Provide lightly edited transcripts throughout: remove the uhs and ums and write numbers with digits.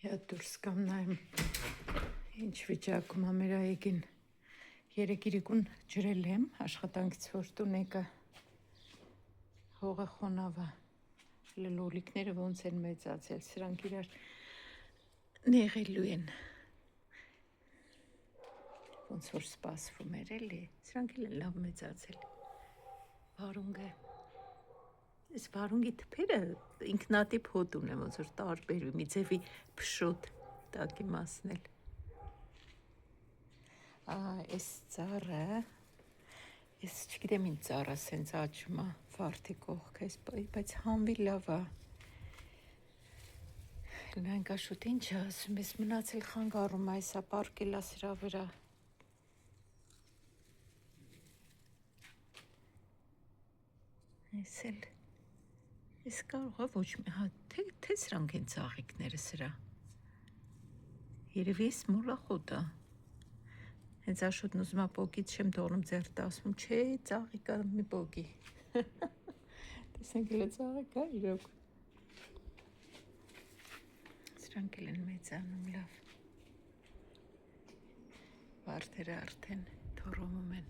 Հետ դուրս կամ նայեմ ինչ վիճակում է մեր այգին։ Երեկ իրիկուն ջրել եմ աշխատանքից որ տուն եկա հողը խոնավ է, լոլիկները ոնց են մեծացել, սրանք իրար նեղելու են, ոնց որ սպասվում էր էլի, սրանք էլ են լավ մեծացել, վարունգը, այս վարունգի թփերը ինքնատիպ հոտ ունեն, ոնց որ տարբեր մի ձևի փշոտ տակի մասն էլ, այս ծառը, ես չգիտեմ ինչ ծառը սենց աճում է վարդի կողքը, բայց հանվի լավ է, լայնկա շուտ ինչ է ասում, ես մնացել խանգարում է, այսա պարկել է սրա վրա, ես էլ, ես կարող է ոչ մի, թե սրանք են ծաղիկները սրա, երևի ես մոլախոտ է, հենց աշոտն ուզում է պոկից չեմ թողնում ձեռքդ ասում, չէ ծաղիկա մի պոկի, տեսենք էլ է ծաղիկա իրոք, սրանք էլ են մեծանում լավ, վարդերը արդեն թորոմում են,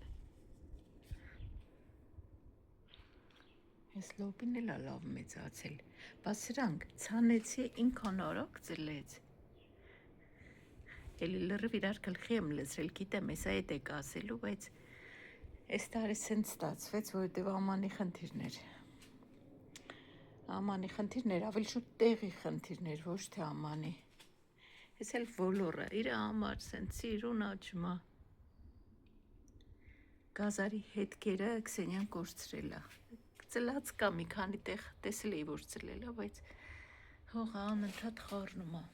ես լոպին էլ է լավ մեծացել, բաց սրանք ցանեցի ինքան արագ ծլեց, էլի լրիվ իրար գլխի եմ լցրել, գիտեմ էսա էդ եք ասելու, բայց այս տարի սենց ստացվեց, որովհետև ամանի խնդիրներ, ավելի շուտ տեղի խնդիրներ, ոչ թե ամանի, ես էլ ոլորը, իր համար սենց սիրուն աճում է, գազարի հետքերը Քսենյան կորցրել է, ծլած կա մի քանի տեղ տեսել էի, որ ծլել է, բայց հողը անընդհատ խառնում է,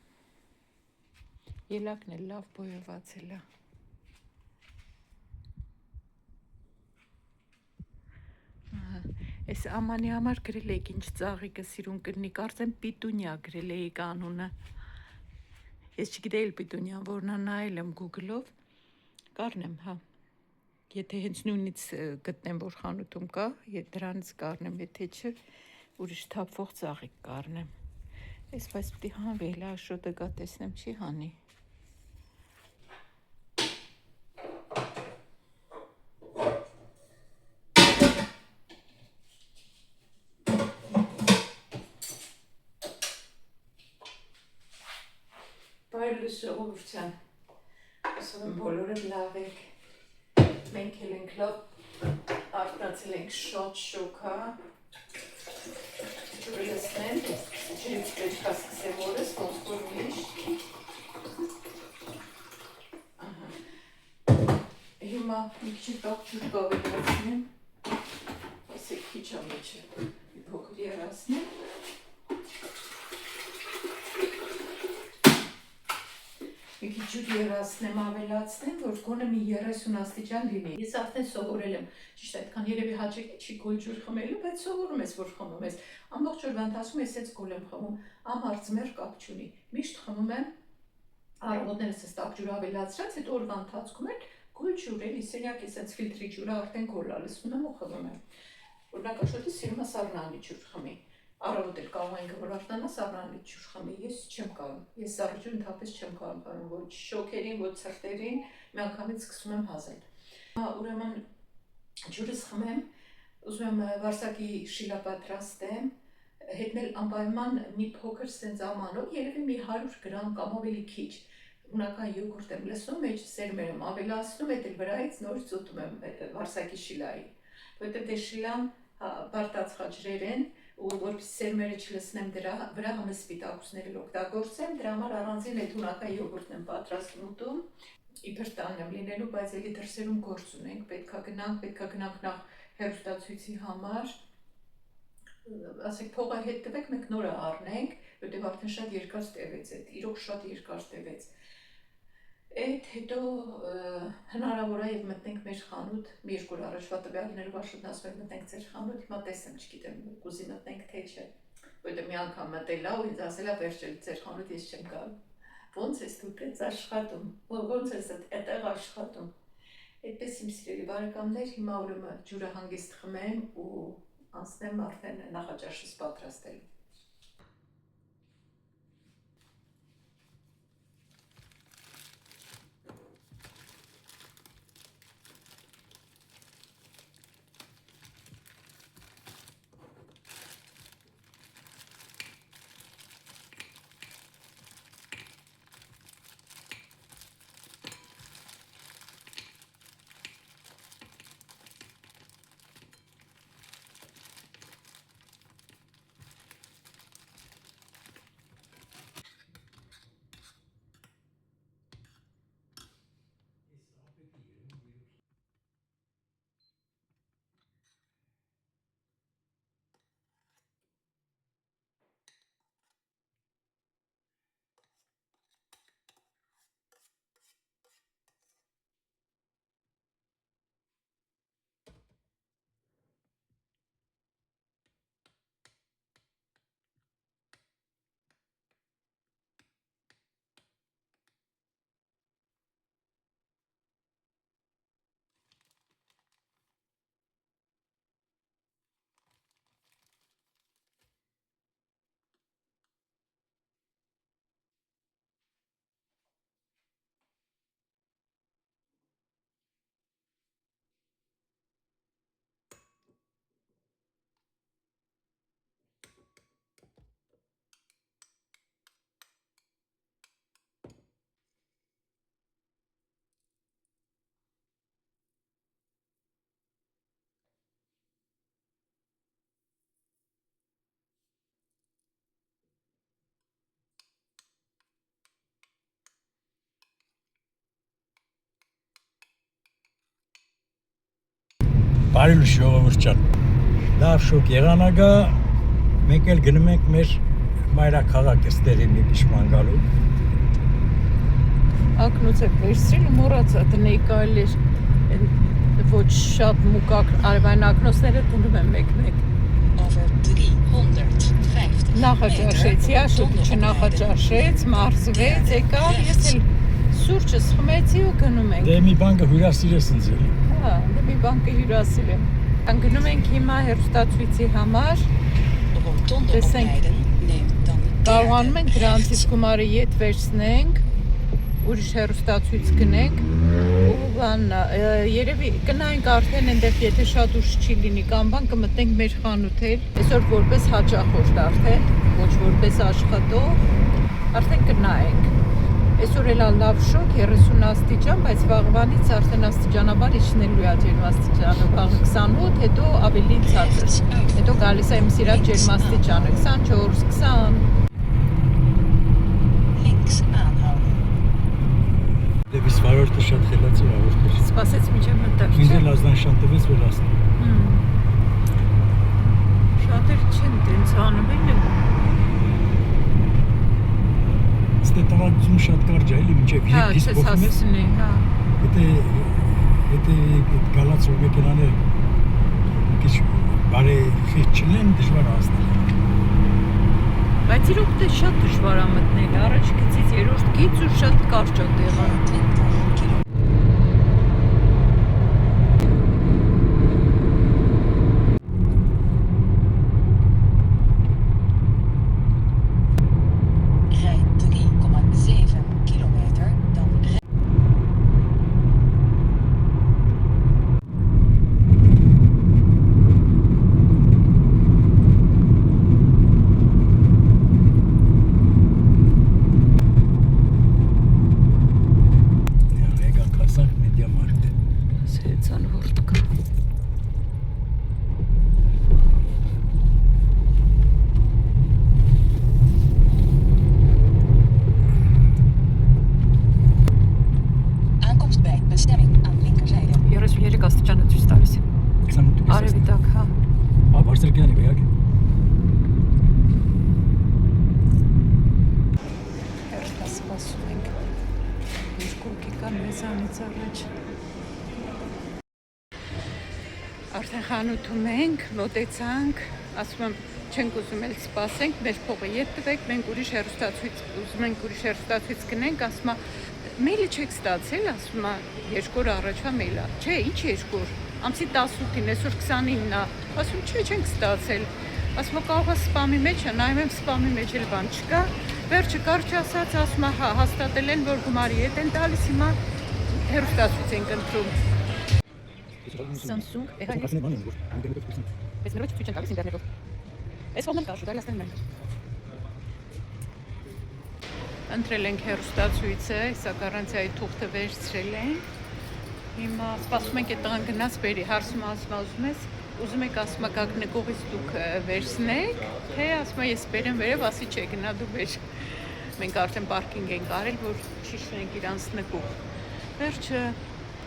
ելակն էլ լավ բոյովացել է, այս ամանի համար գրել էիք ինչ ծաղիկը սիրուն կրնի, կարծեմ պիտունյա գրել էիք անունը, ես չգիտեի պիտունյան որն է, նայել եմ Google-ով, կառնեմ, հա, եթե հենց նույնից գտնեմ, որ խանութում կա, դրանից կառնեմ, եթե չէ, ուրիշ թափվող ծաղիկ կառնեմ, ես բայց պիտի հանվի, էլ աշոտը գա տեսնեմ չի հանի, Բարելույս ժողովուրդյան, հուսով եմ բոլորը լավ եք, մենք էլ ենք լավ արտացել ենք շատ շոքա, ջուրը լսնեն, ջրից պետք է սկսեմ օրս, ոնց որ ուրիշ, հիմա մի քիչ տաղ ջուր կավելացնեմ, ասեք քիչ ամիջը, մի փոքր երասնեմ, մի քիչ ջուր երասնեմ, ավելացնեմ, որ գոնե մի 30 աստիճան լինի։ Ես արդեն սովորել եմ, ճիշտ այդքան երևի հաճելի չի գոլ ջուր խմելու, բայց սովորում ես, որ խմում ես։ Ամբողջ օրվա ընթացքում ես էս գոլ եմ խմում, ամարձմեր կապ չունի։ Միշտ խմում եմ առավոտներս էս տաք ջուր ավելացրած, հետո օրվա ընթացքում էլ գոլ ջուր, էլի սենյակի էս ֆիլտրի ջուրը արդեն գոլ է, լսում եմ ու խմում եմ։ Օրինակ աշոտը սիրում է սառնալի ջուր խմի։ Առավոտ էլ կարող ենք որ արտանա սառնալի ջուր խմի, ես չեմ կարող, ես սառը ջուր ընդհանրապես չեմ կարող, ոչ շոքերին, ոչ ցրտերին, միանգամից սկսում եմ հազել։ Ուրեմն ջուրս խմեմ, ուզում եմ վարսակի շիլա պատրաստեմ, հետնել անպայման մի փոքր սենց ամանով, երևի մի 100 գրամ կամ ավելի քիչ, ունական յոգուրտ եմ լսում, մեջ սերմեր եմ ավելացնում, հետ էլ վրայից նորից ուտում եմ վարսակի շիլայի, որովհետև դե շիլան բարտացած են, ու որպես սերմերը չլսնեմ դրա վրա համես սպիտակուցներ օգտագործեմ, դրա համար առանձին այդ հունական յոգուրտն եմ պատրաստում ուտում, իբր տանն եմ լինելու, բայց էլի դրսերում գործ ունենք, պետքա գնանք նախ հեռուստացույցի համար, ասեք փողը հետ տվեք, մենք նորը առնենք, որտեղ արդեն շատ երկար տևեց այդ, իրոք շատ երկար տևեց։ Այդ հետո հնարավոր է եւ մտնենք մեր խանութ, մի երկու օր առաջվա տվյալներով աշոտն ասում է մտնենք ձեր խանութ, հիմա տեսեմ, չգիտեմ, կուզի մտնենք թե չէ, որտեղ մի անգամ մտել է ու ինձ ասել է վերջել ձեր խանութ ես չեմ գալու։ Ոնց ես դու տենց աշխատում, ոնց ես այդտեղ աշխատում։ Այդպես իմ սիրելի բարեկամներ, հիմա ուրեմն ջուրը հանգիստ խմեմ ու անցնեմ արդեն նախաճաշս պատրաստելու։ Բարի ժողովուրդ ջան։ Լավ շոկ եղանակը մենք էլ գնում ենք մեր մայրաքաղաք ստերի մի քիչ գալու։ Ակնոց է վերցրել ու մոռացա դնել կարելի ոչ շատ մուկակ արևային ակնոցները տունում են մեկ-մեկ։ Նախաճաշեցի, աշոտը չնախաճաշեց, մարզվեց, եկավ, ես էլ սուրճս խմեցի ու գնում ենք։ Դե մի բան կհյուրասիրես ինձ էլի։ Հա, դե մի բան կհյուրասիրեմ։ Գնում ենք հիմա հեռուստացույցի համար։ Տեսենք, կարողանում ենք դրանցից գումարը ետ վերցնենք, ուրիշ հեռուստացույց գնենք ու բան, երևի կնայենք արդեն այնտեղ, եթե շատ ուշ չի լինի կամ բան կմտնենք մեր խանութ էլ, այսօր որպես հաճախորդ արդեն, ոչ որպես աշխատող, արդեն կնայենք։ Այսօր էլ լավ շոկ 30 աստիճան, բայց վաղվանից արդեն աստիճանաբար իջնելու է ջերմաստիճանը, վաղը 28, հետո ավելի ցածր, հետո գալիս է իմ սիրած ջերմաստիճանը, 24, 20։ Դեպիս վարորդը շատ խելացի վարորդ էր։ Սպասեց միջև մտավ։ Ինձ էլ ազնանշան տվեց, որ ասնի։ Շատեր չեն տենց անում են։ Ստե տղագություն շատ կարճ է, էլի մինչև 5 փոխում ես։ Եթե գալաց ու մեքենանը քիչ բարի խիղճ չլեն, դժվար է հասնել։ Բայց իրոք դե շատ դժվար է մտնել, առաջ գծից երրորդ գիծ ու շատ կարճ է տեղը։ Արդեն խանութում ենք, մոտեցանք, ասում եմ, չենք ուզում էլ սպասենք, մեր փողը ետ տվեք, մենք ուրիշ հեռուստացույց, ուզում ենք ուրիշ հեռուստացույց գնենք, ասում է, մեյլը չեք ստացել, ասում է, 2 օր առաջվա մեյլը, չէ, ինչ 2 օր, ամսի 18-ին, այսօր 29-ն է, ասում չէ, չենք ստացել, ասում է, կարող է սպամի մեջ է, նայում եմ սպամի մեջ էլ բան չկա, վերջը կարճ ասած, ասում է, հա, հաստատել են, որ գումարի հետ են տալիս, հիմա հեռուստացույց ենք ընտրում։ Samsung, Բայց մեր ոչ ցույց են տալիս ինտերնետով։ Այս կողմն կա, շուտ այլաստեն մենք։ Ընտրել ենք հեռուստացույցը, սա գարանտիայի թուղթը վերցրել ենք։ Հիմա սպասում ենք այդ տղան գնաց բերի, հարցում ասում ես, ուզում եք ասում եք նկողից դուք վերցնեք, թե ասում ես բերեմ վերև, ասի չէ, գնա դու բեր։ Մենք արդեն պարկինգ ենք արել, որ չի շնենք իրանց նկող։ Վերջը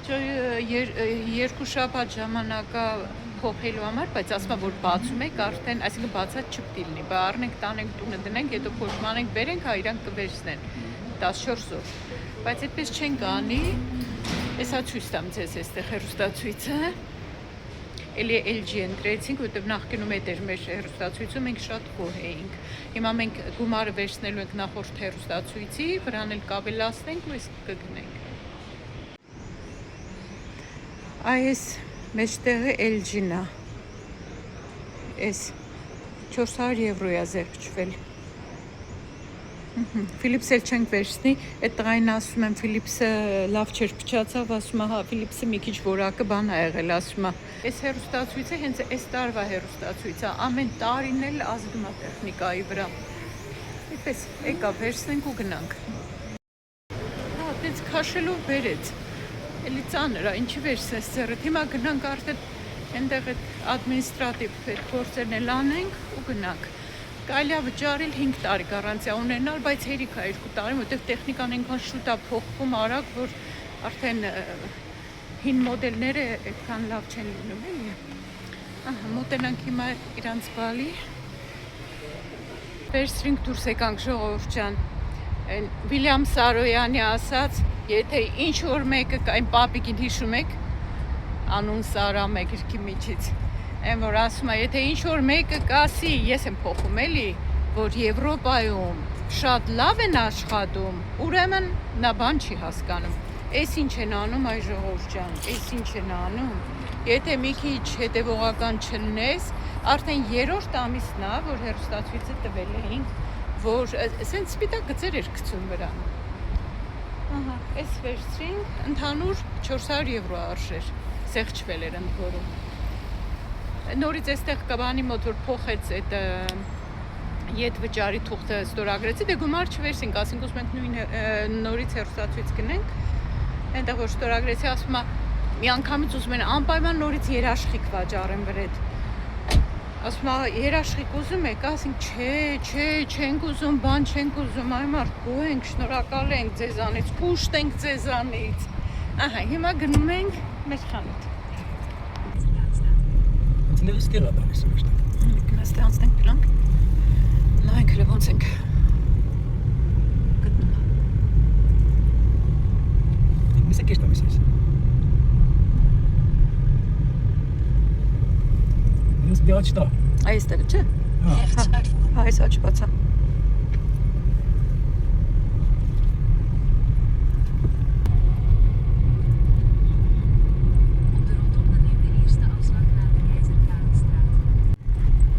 երկու շաբաթ ժամանակա փոխելու համար, բայց ասում եմ, որ բացում եք արդեն, այսինքն բացած չպետք է լինի, բա առնենք, տանենք, տունը դնենք, հետո փոշմանենք, բերենք, հա իրանք կվերցնեն 14 օր։ Բայց այդպես չենք անի, Էսա ցույց տամ ձեզ այստեղ հեռուստացույցը։ Էլի LG ընտրեցինք, որտեղ նախկինում էր մեր հեռուստացույցը, մենք շատ գոհ էինք։ Հիմա մենք գումարը վերցնելու ենք նախորդ հեռուստացույցի, վրան էլ կավելացնենք ու այս կգնենք։ Այս մեջտեղը LG-ն է։ Այս 400 եվրո է զերկչվել։ Philips էլ չենք վերցնի, այդ տղային ասում եմ Philips-ը լավ չէր փչացավ, ասում է, հա, Philips-ը մի քիչ որակը բան է եղել, ասում է։ Այս հեռուստացույցը հենց այս տարվա հեռուստացույցը, ամեն տարին էլ ազդում է տեխնիկայի վրա։ Այդպես եկա վերցնենք ու գնանք։ Հա, այդպես քաշելով բերեց։ Էլի ծանր է, ինչի վերցնես ձեռդ։ Հիմա գնանք արդեն այնտեղ այդ ադմինիստրատիվ այդ գործերն էլ անենք ու գնանք։ Կարելի է վճարել 5 տարի գարանտիա ունենալ, բայց հերիք է 2 տարի, որտեղ տեխնիկան այնքան շուտ է փոխվում արագ, որ արդեն հին մոդելները այդքան լավ չեն լինում, էլի։ Ահա, մոտենանք հիմա իրանց բալի։ Վերցրինք դուրս եկանք ժողովուրդ ջան։ Այն Վիլյամ Սարոյանի ասած, եթե ինչ որ մեկը այն պապիկին հիշում եք, անուն Սարա մեկի միջից, այն որ ասում է, եթե ինչ որ մեկը կասի, ես եմ փոխում էլի, որ Եվրոպայում շատ լավ են աշխատում, ուրեմն նա բան չի հասկանում։ Էս ինչ են անում այ ժողովուրդ ջան, էս ինչ են անում։ Եթե մի քիչ հետևողական չլնես, արդեն 3-րդ ամիսն է, որ հեռուստացույցը տվել էինք, որ սենց սպիտակ գծեր էր գցում վրան։ Ահա, էս վերցրինք, ընդհանուր 400 եվրո արժեր, սեղճվել էր ընդ որում։ Նորից այստեղ կաբանի մոտ որ փոխեց այդ ետ վճարի թուղթը ստորագրեցի, դե գումար չվերցինք, ասենք ուզում ենք նույն նորից հեռուստացույց գնենք։ Այնտեղ որ ստորագրեցի, ասում է, մի անգամից ուզում են անպայման նորից երաշխիք վաճառեն վրեդ։ Ասում է, երաշխիք ուզում եք, ասենք, չէ, չենք ուզում, բան չենք ուզում, այ մարդ գոհ ենք, շնորհակալ ենք ձեզանից, կուշտ ենք ձեզանից։ Ահա, հիմա գնում ենք մեր խանութ։ Ինձ կելա դարես միշտ։ Գնացի անցնենք դրանք։ Նայենք հələ ոնց ենք գտնում։ Միսը կեշտա միսես։ Ես բիաչտա։ Այստեղ չէ։ Հա։ Այս աչպացա։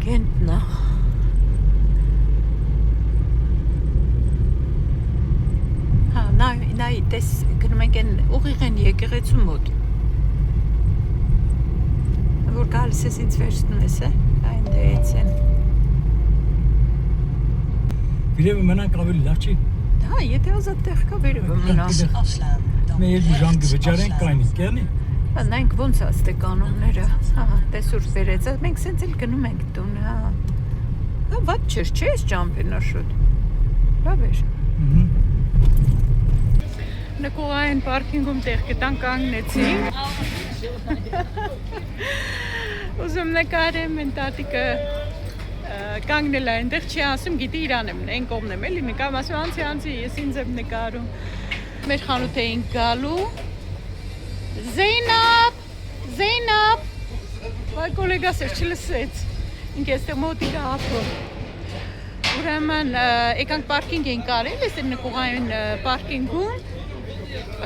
Կենտնա։ Նայ, տես գնում ենք են ուղիղ են եկեղեցու մոտ։ Որ գալիս ես ինձ վերցնում ես, այն դեից են։ Վերևը մնանք ավելի լավ չի։ Հա, եթե ազատ տեղ կա վերևը մնա։ Մեր ժամ կվճարենք կայնի, կերնի։ Նայենք ոնց է ստե կանոնները։ Հա, տեսուր վերեց, մենք սենց էլ գնում ենք տուն, հա։ Հա, վատ չէր, չէ՞ ես ճամփերն աշոտ։ Լավ էր։ Նկողային պարքինգում տեղ գտանք կանգնեցինք։ Ուզում նկարեմ, են տատիկը կանգնել է այնտեղ, չի ասում, գիտի իրան եմ, այն կողմն եմ էլի նկարում, ասում անցի, ես ինձ եմ նկարում։ Մեր խանութ էինք գալու։ Զեյնաբ, վայ կոլեգաս էր չլսեց, ինք եստեղ մոտիկ ապրում։ Ուրեմն եկանք պարքինգ էինք կարել, ես էր նկողային պարքինգում,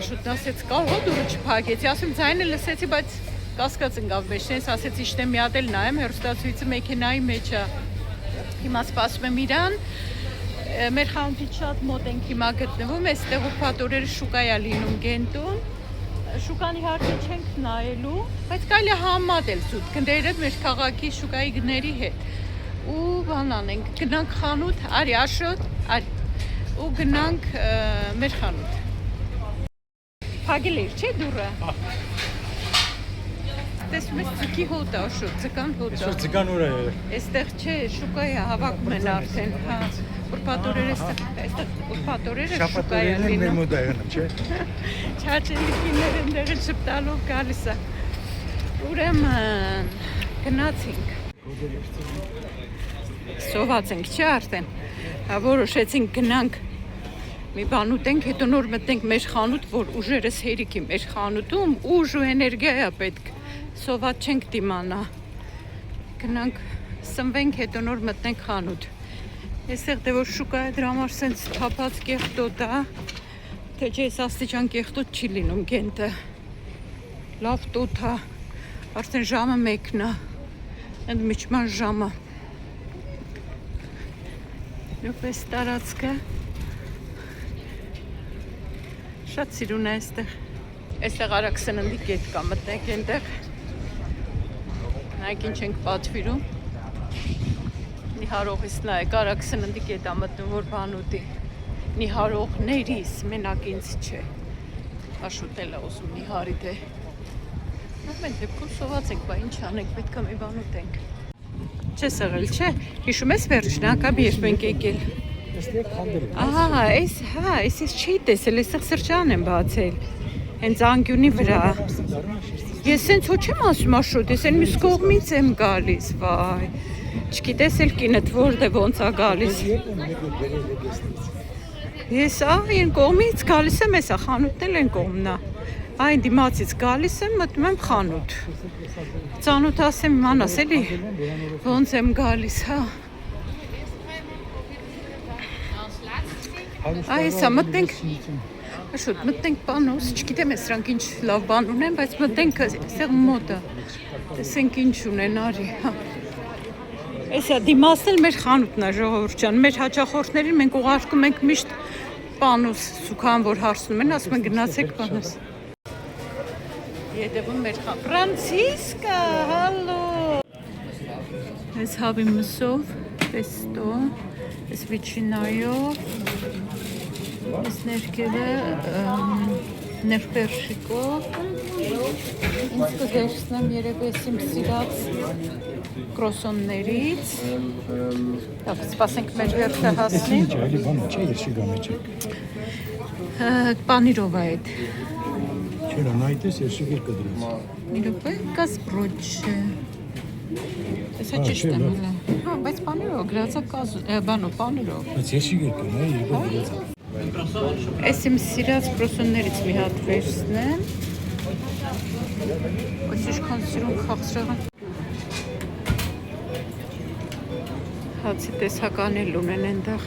աշուտ ասեց կարող դուրը չփակեցի, ասում ձայնը լսեցի, բայց կասկած ընկավ մեջ, ես ասեցի իշտեմ մի հատ էլ նայեմ, հեռուստացույցը մեքենայի մեջ է։ Հիմա սպասում եմ իրան, մեր խանութից շատ մոտ ենք հիմա գտնվում, այստեղ ուրբաթ օրերը շուկա է լինում Գենտում, շուկան իհարկե չենք նայելու, բայց կարելի է համատել զուտ գները մեր քաղաքի շուկայի գների հետ։ Ու բան անենք, գնանք խանութ, արի Աշոտ, արի, ու գնանք մեր խանութ։ Փակել էր, չէ՞ դուռը։ Տեսնում ես ձգի հոտ է, Աշոտ, ձգան հոտ է։ Այսօր ձգան ուր է եղել։ Այստեղ չէ, շուկայի հավաքում են արդեն, հա։ Ուրբաթ օրերը այստեղ ուրբաթ օրերը շուկա է լինում։ Մեր մոտ է եղնում, չէ։ Չաչելիքիներ ընդեղը շպտալով գալիս է։ Ուրեմն գնացինք։ Սոված ենք, չէ՞ արդեն։ Հա որոշեցինք գնանք մի բան ուտենք, հետո նոր մտնենք մեր խանութ, որ ուժերս հերիքի մեր խանութում ուժ ու էներգիա է պետք։ Սոված չենք դիմանա։ Գնանք սնվենք, հետո նոր մտնենք խանութ։ Այստեղ դե որ շուկա է դրա համար սենց թափած կեղտոտ է, թե չէ այս աստիճան կեղտոտ չի լինում Գենտը։ Լավ տոտ է, արդեն ժամը 1-ն է, ընդմիջման ժամը։ Նույնպես տարածքը շատ սիրուն է այստեղ։ Այստեղ արագ սննդի կետ կա, մտնենք այնտեղ։ Նայեք ինչ ենք պատվիրում։ Նիհարողից նայեք, արագ սննդի կետ է մտնում, որ բան ուտի։ Նիհարողներիս, մենակ ինձ չէ։ Աշուտել է ուզում նիհարի դե։ Մենք դեպքում սոված ենք, բա ինչ անենք, պետք է մի բան ուտենք։ Չես եղել, չէ։ Հիշում ես վերջն անգամ երբ ենք եկել։ Այստեղ քանդել։ Ահա, այս չի տեսել, այստեղ սրճարան են բացել։ Հենց անկյունի վրա։ Ես սենց ոչ եմ ասում Աշոտ, ես են մյուս կողմից եմ գալիս, վայ։ Չգիտես էլ կինդ որտե ոնց է գալիս։ Ես այն կողմից գալիս եմ, հեսա խանութն էլ են կողմնա։ Այն դիմացից գալիս եմ, մտնում եմ խանութ։ Ծանոթ ասեմ, իմանաս էլի, ոնց եմ գալիս, հա։ Այ հեսա մտնենք, Աշոտ, մտնենք բանոս, չգիտեմ ես սրանք ինչ լավ բան ունեն, բայց մտնենք սեղ մոտը, տեսենք ինչ ունեն, արի, հա։ Հեսա դիմասն էլ մեր խանութն է, ժողովուրդ ջան, մեր հաճախորդներին մենք ուղարկում ենք միշտ բանոս, սուքան, որ հարցնում են, ասում են գնացեք բանոս։ Ետևում մեր խան, Ֆրանցիսկա, հալո։ Ես հավի մսով, պեստո, ես վիչինայով, ես ներքևը ներպերշիկով, ինձ կգերցնեմ երևի ես իմ սիրած կրոսոններից, սպասենք մեր վերջը հասնի, պանիրով այդ, Չերա, նայտես երշիկիր կդրած։ մի ռոպե, կաս բրոջը, Հեսա ճիշտ եմ հելա, հա, բայց պանիրով, գրացա կազ, բանո, պանիրով։ Բայց երշիկիր կնա, երկու դրած։ Ես իմ սիրած կրոսոններից մի հատ վերցնեմ, այս իշքան սիրուն խաղցրեղան։ Հացի տեսական էլ ունեն ենտեղ։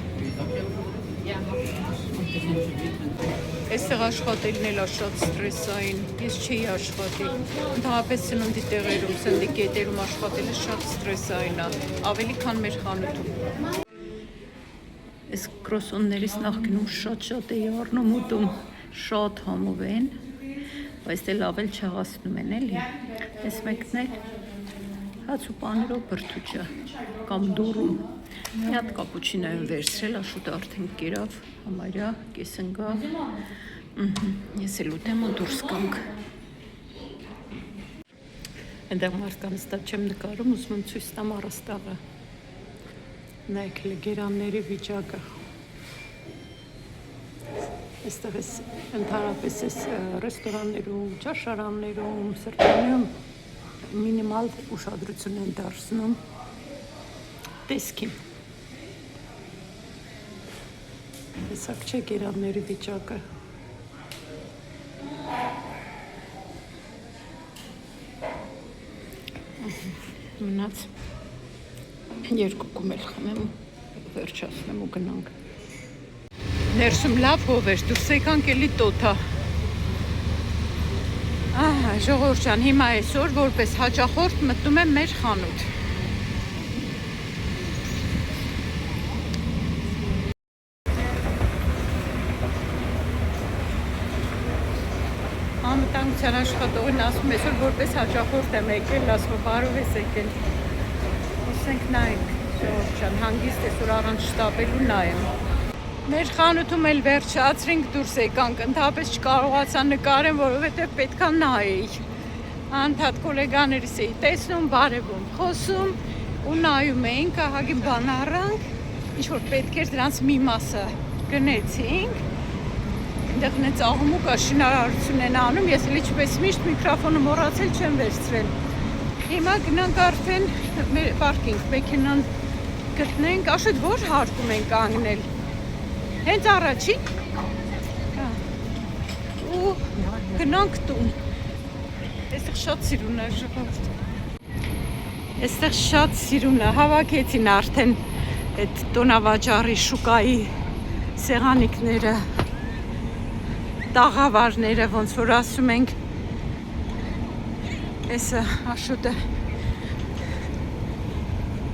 Այստեղ աշխատելն էլ շատ ստրեսային, ես չի աշխատի, ընդհանրապես սննդի տեղերում, սննդի կետերում աշխատելը շատ ստրեսային է, ավելի քան մեր խանութում։ Այս կրոսոններից նախկինում շատ էի առնում ուտում, շատ համով են, բայց դե լավ էլ չեղացնում են էլի, այս մեկն էլ հաց ու պանիրով բրդուճը կամ դուրում, մի հատ կապուչինո եմ վերցրել, Աշոտը արդեն կերավ, համարյա, կես ընկա, ես էլ ուտեմ ու դուրս կանք։ Այնտեղ մարդկանց դա չեմ նկարում, ուզում եմ ցույց տամ առաստաղը։ Նայեք գերանների վիճակը։ Այստեղ ես ընդհանրապես ես ռեստորաններում, ճաշարաններում, սրճարանում մինիմալ ուշադրություն են դարձնում տեսքին։ Տեսակ չէ գերանների վիճակը։ Մնաց երկու կում էլ խմեմ ու վերջացնեմ ու գնանք։ Ներսում լավ հով էր, դուրս եկանք էլի տոթա։ Ժողովուրդ ջան, հիմա այսօր որպես հաճախորդ մտնում եմ մեր խանութ։ Անվտանգության աշխատողին ասում այսօր որպես հաճախորդ եմ եկել, ասում բարով ես եկել։ Ուսենք նայենք, ժողովուրդ ջան, հանգիստ այսօր առանց շտապելու նայեմ։ Մեր խանութում էլ վերջացրինք դուրս եկանք, ընդհանրապես չկարողացա նկարեմ, որովհետև պետքա նայեի։ Անդադ գոլեգաներիս էի տեսնում, բարևում, խոսում ու նայում էինք, ահագին բան առանք, ինչ-որ պետք էր դրանց մի մասը գնեցինք, այնտեղ նենց աղմուկա շինարարություն են անում, ես էլ ինչպես միշտ միկրոֆոնը մոռացել չեմ վերցրել։ Հիմա գնանք արդեն պարկինգ, մեքենան գտնենք, Աշոտ որ հարկում ենք կանգնել։ Հենց առաջին ու գնանք տուն։ Այստեղ շատ սիրուն է ժողովուրդ։ Այստեղ շատ սիրուն է, հավաքեցին արդեն այդ տոնավաճառի շուկայի սեղանիկները, տաղավարները, ոնց որ ասում ենք, այսը Աշոտը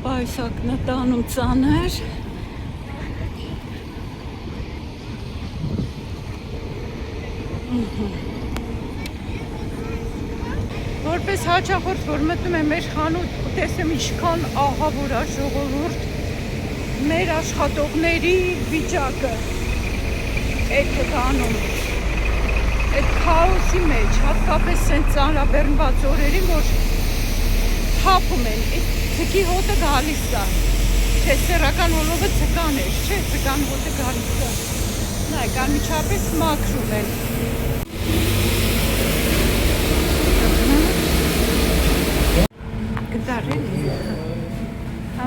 պայուսակն է տանում ծանր։ Որպես հաճախորդ, որ մտնում եմ մեր խանութ ու տեսեմ ինչքան ահավոր է ժողովուրդ, մեր աշխատողների վիճակը այդ տանում, այդ քաոսի մեջ, հատկապես սենց ծանրաբեռնված օրերին, որ թափում են, այդ ձգի հոտը գալիս է, չէ, սեռական հոլովը ձգան էր, չէ, ձգան հոտը գալիս է, նայք, անմիջապես մաքրում են։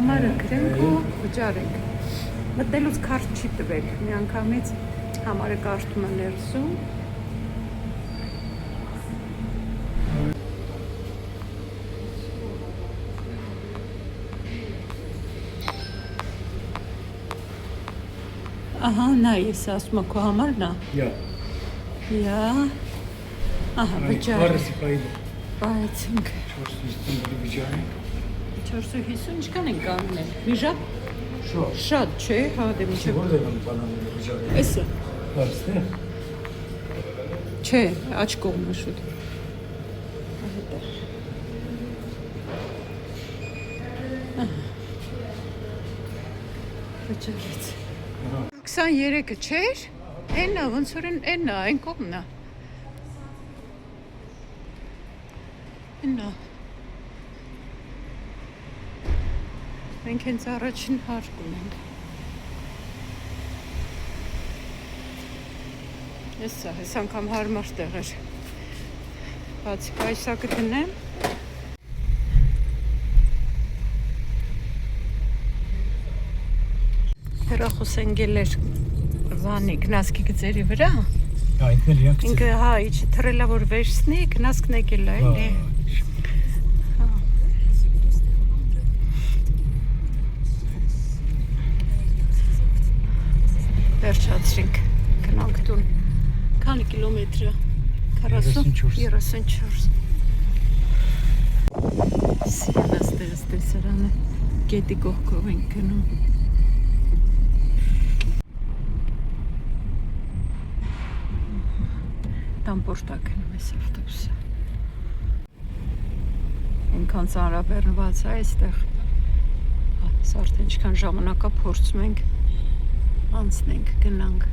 Համարը գրենք ու վճարենք։ Մտնելուց քարտ չի տվել։ Մի անգամից համարը կարդում եմ ներսում։ Ահա, նա ես ասում եմ քո համարն է։ Յա։ Ահա, վճար։ Բայց ինք 450 ինչքան են կանգնել։ Մի ժամ։ Շատ չէ, հա դե միջև։ Էսը։ Չէ, աչ կողմը շուտ։ Վճարեց։ 23-ը չէր։ Էնա, ոնց որ էնա, այն կողմն է։ Էնա։ Մենք հենց առաջին հարկում ենք։ Ես անգամ հարմար տեղ էր։ Բացի պայսակը դնեմ։ Հեռախոս ընկել էր Վանի գնացքի գծերի վրա։ Այնտեղ իրանք։ Ինքը հա, իջի թռելա որ վերցնի, գնացքն եկել է, էլի։ Վերջացրինք, գնանք տուն։ Քանի կիլոմետր է։ 34։ Սիանաստեղս տեսարանը գետի կողքով ենք գնում։ Տամպորտակ գնում ես ավտոբուսը։ Ինքան ծանրաբեռնված է այստեղ։ Սա արդեն ինչքան ժամանակա փորձում ենք անցնենք, գնանք։